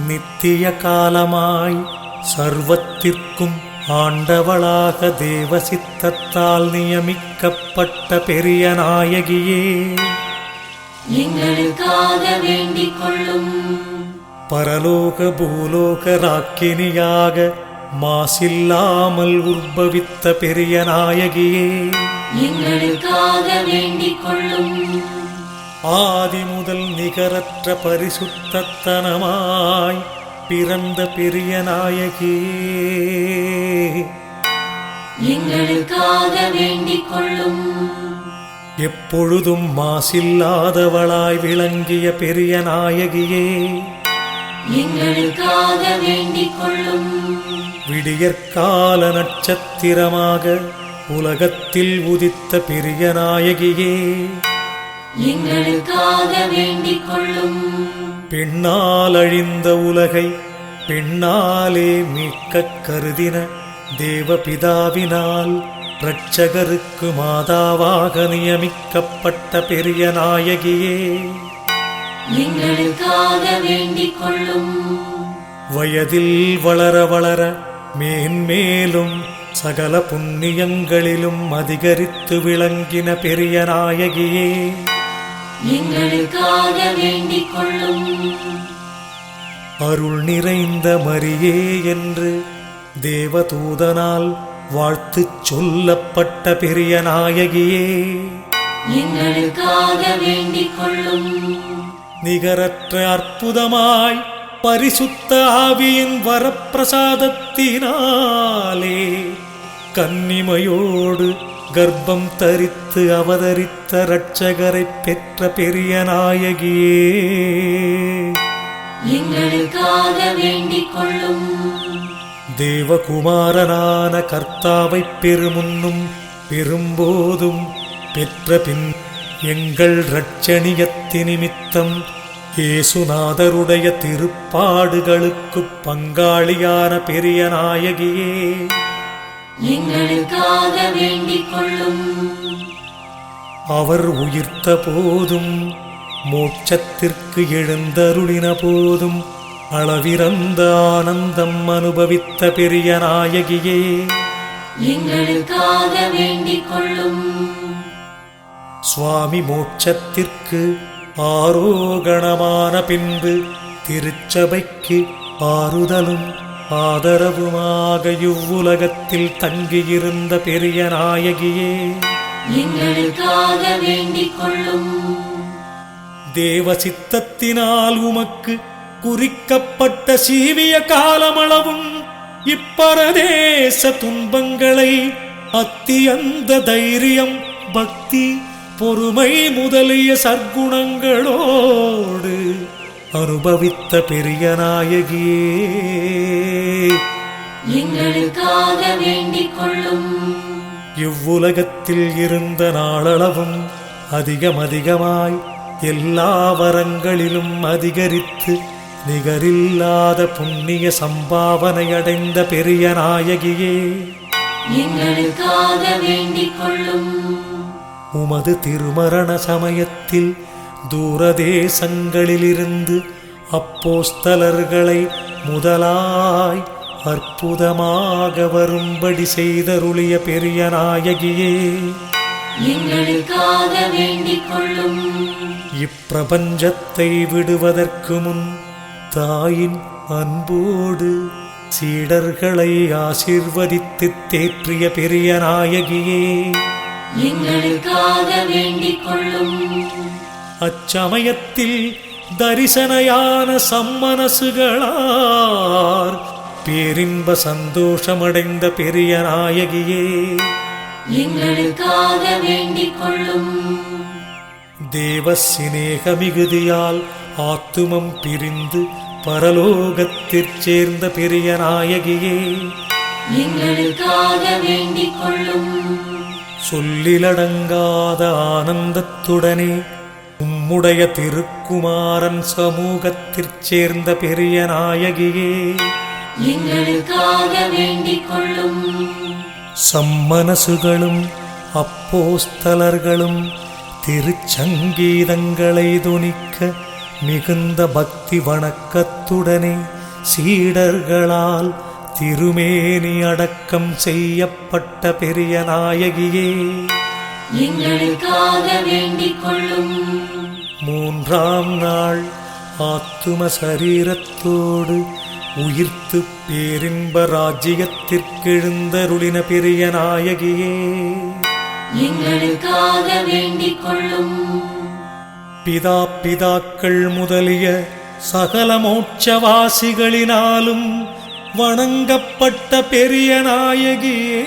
நித்திய காலமாய் சர்வத்திற்கும் ஆண்டவளாக தேவசித்தத்தால் நியமிக்கப்பட்ட பெரிய நாயகியே, எங்களுக்காக வேண்டிக் கொள்ளும். பரலோக பூலோக ராக்கினியாக மாசில்லாமல் உற்பவித்த பெரிய நாயகியே, எங்களுக்காக வேண்டிக் கொள்ளும். ஆதி முதல் நிகரற்ற பரிசுத்தத்தனமாய் பிறந்த பெரிய நாயகியே, எங்களுக்காக வேண்டிக் கொள்ளும். எப்பொழுதும் மாசில்லாதவளாய் விளங்கிய பெரிய நாயகியே, எங்களுக்காக வேண்டிக் கொள்ளும். விடியற்கால நட்சத்திரமாக உலகத்தில் உதித்த பெரிய நாயகியே, எங்களுக்காக வேண்டிக் கொள்ளும். பெண்ணால் அழிந்த உலகை பெண்ணாலே மீட்கக் கருதின தேவபிதாவினால் இரட்சகருக்கு மாதாவாக நியமிக்கப்பட்ட பெரிய நாயகியே, எங்களுக்காக வேண்டிக் கொள்ளும். வயதில் வளர வளர மேன்மேலும் சகல புண்ணியங்களிலும் அதிகரித்து விளங்கின பெரிய நாயகியே, எங்களுக்காக வேண்டிக் கொள்ளும். அருள் நிறைந்த மரியே என்று தேவதூதனால் வாழ்த்துச் சொல்லப்பட்ட பெரிய நாயகியே, எங்களுக்காக வேண்டிக் கொள்ளும். நிகரற்ற அற்புதமாய் பரிசுத்த ஆவியின் வரப்பிரசாதத்தினாலே கன்னிமையோடு கர்ப்பம் தரித்து அவதரித்த இரட்சகரை பெற்ற பெரிய நாயகியே, எங்களுக்காக வேண்டிக் கொள்ளும். தேவகுமாரனான கர்த்தாவை பெருமுன்னும் பெரும்போதும் பெற்ற பின் எங்கள் இரட்சணியத்தி நிமித்தம் இயேசுநாதருடைய திருப்பாடுகளுக்கு பங்காளியான பெரிய நாயகியே, எங்களுக்காக வேண்டிக் கொள்ளும். அவர் உயிர்த்த போதும் மோட்சத்திற்கு எழுந்தருளின போதும் அளவிறந்த ஆனந்தம் அனுபவித்த பெரிய நாயகியே, எங்களுக்காக வேண்டிக் கொள்ளும். சுவாமி மோட்சத்திற்கு ஆரோகணமான பின்பு திருச்சபைக்கு ஆறுதலும் ஆதரவுமாக இவ்வுலகத்தில் தங்கியிருந்த பெரிய நாயகியே, எங்களுக்காக வேண்டிக் கொள்ளும். தேவசித்தத்தினால் உமக்கு குறிக்கப்பட்ட சீவிய காலமளவும் இப்பரதேச துன்பங்களை அத்தியந்த தைரியம் பக்தி பொறுமை முதலிய சற்குணங்களோடு அனுபவித்த பெரிய நாயகியே, எங்களுக்காக வேண்டிக் கொள்ளும். இவ்வுலகத்தில் இருந்த நாளளவும் அதிகமாய் எல்லா வரங்களிலும் அதிகரித்து நிகரில்லாத புண்ணிய சம்பாவனை அடைந்த பெரிய நாயகியே, எங்களுக்காக வேண்டிக் கொள்ளும். உமது திருமரண சமயத்தில் தூரதேசங்களிலிருந்து அப்போஸ்தலர்களை முதலாய் அற்புதமாக வரும்படி செய்தருளிய பெரிய நாயகியே, எங்களுக்காக வேண்டிக் கொள்ளும். இப்பிரபஞ்சத்தை விடுவதற்கு முன் தாயின் அன்போடு சீடர்களை ஆசீர்வதித்து தேற்றிய பெரிய நாயகியே, எங்களுக்காக வேண்டிக் கொள்ளும். அச்சமயத்தில் தரிசனையான சம்மனசுகளார் பேரின்ப சந்தோஷமடைந்த பெரிய நாயகியே, எங்களுக்காக வேண்டிக் கொள்ளும். தேவ சிநேக மிகுதியால் ஆத்துமம் பிரிந்து பரலோகத்திற் சேர்ந்த பெரிய நாயகியே, எங்களுக்காக வேண்டிக் கொள்ளும். சொல்லிலடங்காத ஆனந்தத்துடனே உம்முடைய திருக்குமாரன் சமூகத்திற் சேர்ந்த பெரிய நாயகியே, எங்களுக்காக வேண்டிக் கொள்ளும். சம்மனசுகளும் அப்போஸ்தலர்களும் திருச்சங்கீதங்களை துணிக்க மிகுந்த பக்தி வணக்கத்துடனே சீடர்களால் திருமேனி அடக்கம் செய்யப்பட்ட பெரிய நாயகியே, எங்களுக்காக வேண்டிக் கொள்ளும். மூன்றாம் நாள் ஆத்தும சரீரத்தோடு உயிர்த்து பேரின்ப ராஜ்யத்திற்கெழுந்தருளின பெரிய நாயகியே, எங்களுக்காக வேண்டிக் கொள்ளும். பிதாக்கள் முதலிய சகல மோட்சவாசிகளினாலும் வணங்கப்பட்ட பெரிய நாயகியே,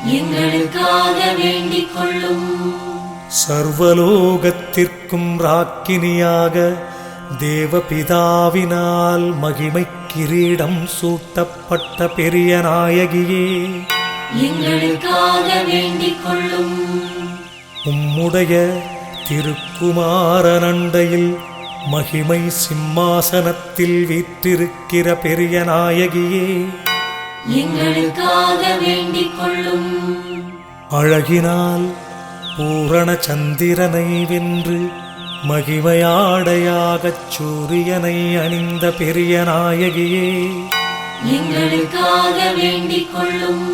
எங்களுக்காக வேண்டிக் கொள்ளும். சர்வலோகத்திற்கும் ராக்கினியாக தேவபிதாவினால் மகிமை கிரீடம் சூட்டப்பட்ட பெரிய நாயகியே, எங்களுக்காக வேண்டிக் கொள்ளும். உம்முடைய திருக்குமாரனண்டையில் மகிமை சிம்மாசனத்தில் வீற்றிருக்கிற பெரிய நாயகியே, எங்களுக்காக வேண்டிக் கொள்ளும். அழகினால் பூரண சந்திரனை வென்று மகிமையாடையாகச் சூரியனை அணிந்த பெரிய நாயகியே, எங்களுக்காக வேண்டிக் கொள்ளும்.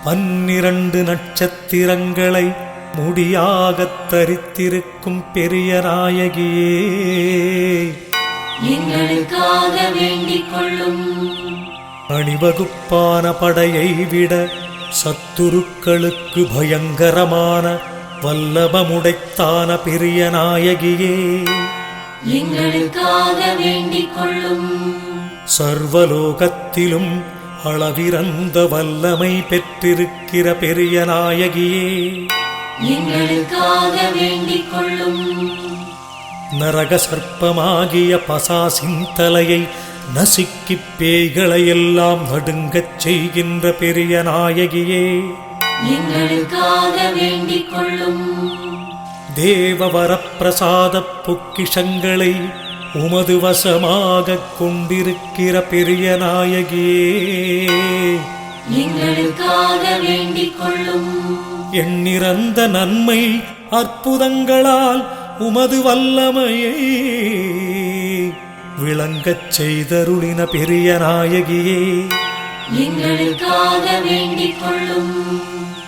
12 நட்சத்திரங்களை முடியாகத் தரித்திருக்கும் பெரிய நாயகியே, எங்களுக்காக வேண்டிக் கொள்ளும். அணிவகுப்பான படையை விட சத்துருக்களுக்கு பயங்கரமான வல்லபமுடைத்தான பெரிய நாயகியே, எங்களுக்காக வேண்டிக் கொள்ளும். சர்வலோகத்திலும் அளவிறந்த வல்லமை பெற்றிருக்கிற பெரிய நாயகியே, எங்களுக்காக வேண்டிக் கொள்ளும். நரக சர்ப்பமாகிய பசாசின் தலையை நசுக்கிப் பேய்களையெல்லாம் நடுங்கச் செய்கின்ற பெரிய நாயகியே, எங்களுக்காக வேண்டிக் கொள்ளும். தேவவரப்பிரசாத பொக்கிஷங்களை உமது வசமாகக் கொண்டிருக்கிற பெரிய நாயகியே, எங்களுக்காக வேண்டிக் கொள்ளும். எண்ணிறந்த நன்மை அற்புதங்களால் உமது வல்லமையை விளங்கச் செய்தருளின பெரிய நாயகியே, எங்களுக்காக வேண்டிக் கொள்ளும்.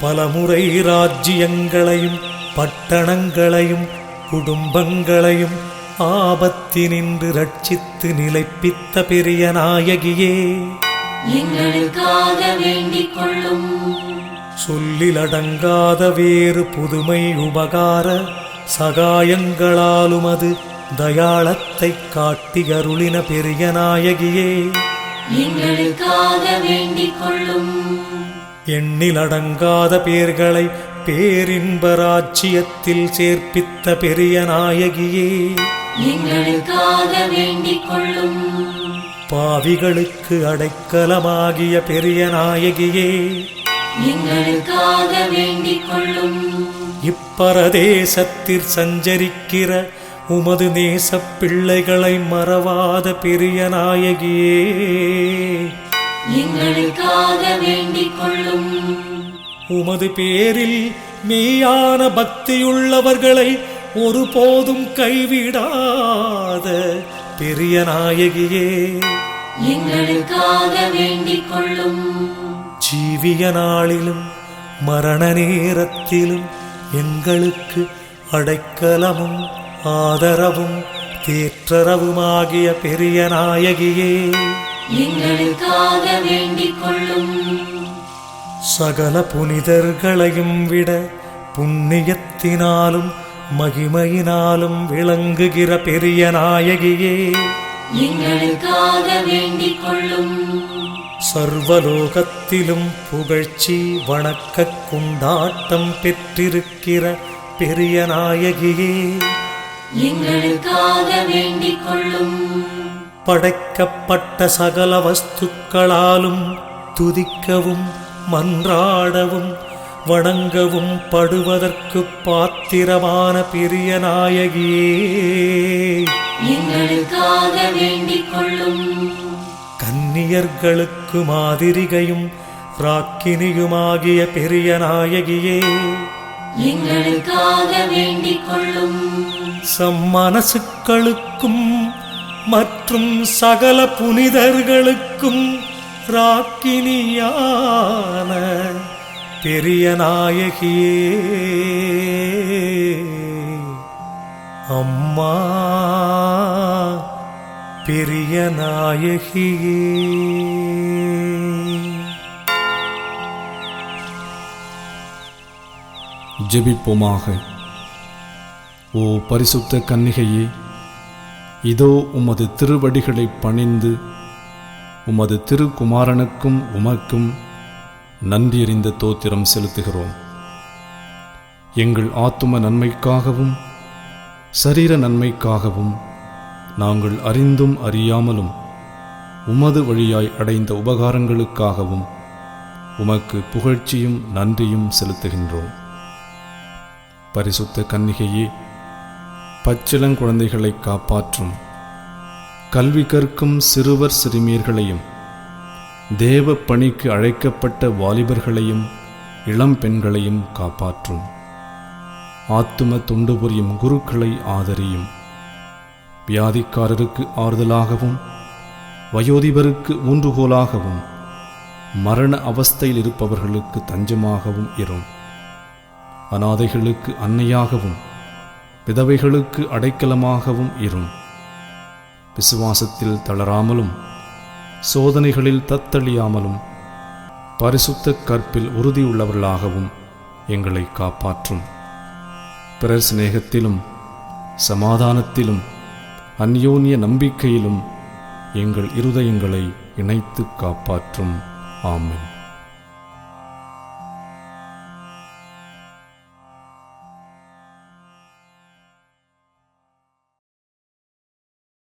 பலமுறை ராஜ்யங்களையும் பட்டணங்களையும் குடும்பங்களையும் ஆபத்தினின்று ரட்சித்து நிலைப்பித்த பெரிய நாயகியே, எங்களுக்காக வேண்டிக் கொள்ளும். சொல்லிலடங்காத வேறு புதுமை உபகார சகாயங்களாலும் அது தயாளத்தை காட்டி அருளின பெரிய நாயகியே, எங்களுக்காக வேண்டிக் கொள்ளும். எண்ணிலடங்காத பேர்களை பேரின்ப ராஜ்யத்தில் சேர்ப்பித்த பெரிய நாயகியே, எங்களுக்காக வேண்டிக் கொள்ளும். பாவிகளுக்கு அடைக்கலமாகிய பெரிய நாயகியே, எங்களுக்காக வேண்டிக் கொள்ளும். இப்பரதேசத்தில் சஞ்சரிக்கிற உமது நேசப் பிள்ளைகளை மறவாத பெரிய நாயகியே, எங்களுக்காக வேண்டிக் கொள்ளும். உமது பேரில் மெய்யான பக்தியுள்ளவர்களை ஒருபோதும் கைவிடாத பெரிய நாயகியே, எங்களுக்காக வேண்டிக் கொள்ளும். ஜீவிய நாளிலும் மரண நேரத்திலும் எங்களுக்கு அடைக்கலமும் ஆதரவும் தேற்றரவுமாகிய பெரிய நாயகியே, எங்களுக்காக வேண்டிக் கொள்ளும். சகல புனிதர்களையும் விட புண்ணியத்தினாலும் மகிமையினாலும் விளங்குகிற பெரிய நாயகியே, எங்களுக்காக வேண்டிக் கொள்ளும். சர்வலோகத்திலும் புகழ்ச்சி வணக்கக் கொண்டாட்டம் பெற்றிருக்கிற பெரிய நாயகியே, எங்களுக்காக வேண்டிக் கொள்ளும். படைக்கப்பட்ட சகல வஸ்துக்களாலும் துதிக்கவும் மன்றாடவும் வணங்கவும் படுவதற்கு பாத்திரமான பெரிய நாயகியே, எங்களுக்காக வேண்டிக் கொள்ளும். கன்னியர்களுக்கு மாதிரிகையும் ராக்கினியுமாகிய பெரிய நாயகியே, எங்களுக்காக வேண்டிக் கொள்ளும். சம்மனசுக்களுக்கும் மற்றும் சகல புனிதர்களுக்கும் ராக்கினியான பெரிய நாயகியே, அம்மா பெரிய நாயகியே. ஜெபிப்போமாக. ஓ பரிசுத்த கன்னிகையே, இதோ உமது திருவடிகளை பணிந்து உமது திருக்குமாரனுக்கும் உமக்கும் நன்றியறிந்த தோத்திரம் செலுத்துகிறோம். எங்கள் ஆத்தும நன்மைக்காகவும் சரீர நன்மைக்காகவும் நாங்கள் அறிந்தும் அறியாமலும் உமது வழியாய் அடைந்த உபகாரங்களுக்காகவும் உமக்கு புகழ்ச்சியும் நன்றியும் செலுத்துகின்றோம். பரிசுத்த கன்னிகையே, பச்சிளங்குழந்தைகளை காப்பாற்றும், கல்வி கற்கும் சிறுவர் சிறுமியர்களையும் தேவ பணிக்கு அழைக்கப்பட்ட வாலிபர்களையும் இளம் பெண்களையும் காப்பாற்றும். ஆத்தும தொண்டு புரியும் குருக்களை ஆதரியும். வியாதிக்காரருக்கு ஆறுதலாகவும் வயோதிபருக்கு ஊன்றுகோலாகவும் மரண அவஸ்தையில் இருப்பவர்களுக்கு தஞ்சமாகவும் இரும். அநாதைகளுக்கு அன்னையாகவும் விதவைகளுக்கு அடைக்கலமாகவும் இரும். விசுவாசத்தில் தளராமலும் சோதனைகளில் தத்தளியாமலும் பரிசுத்த கற்பில் உறுதியுள்ளவர்களாகவும் எங்களை காப்பாற்றும். பிறர் சிநேகத்திலும் சமாதானத்திலும் அந்யோன்ய நம்பிக்கையிலும் எங்கள் இருதயங்களை இணைத்து காப்பாற்றும். ஆமென்.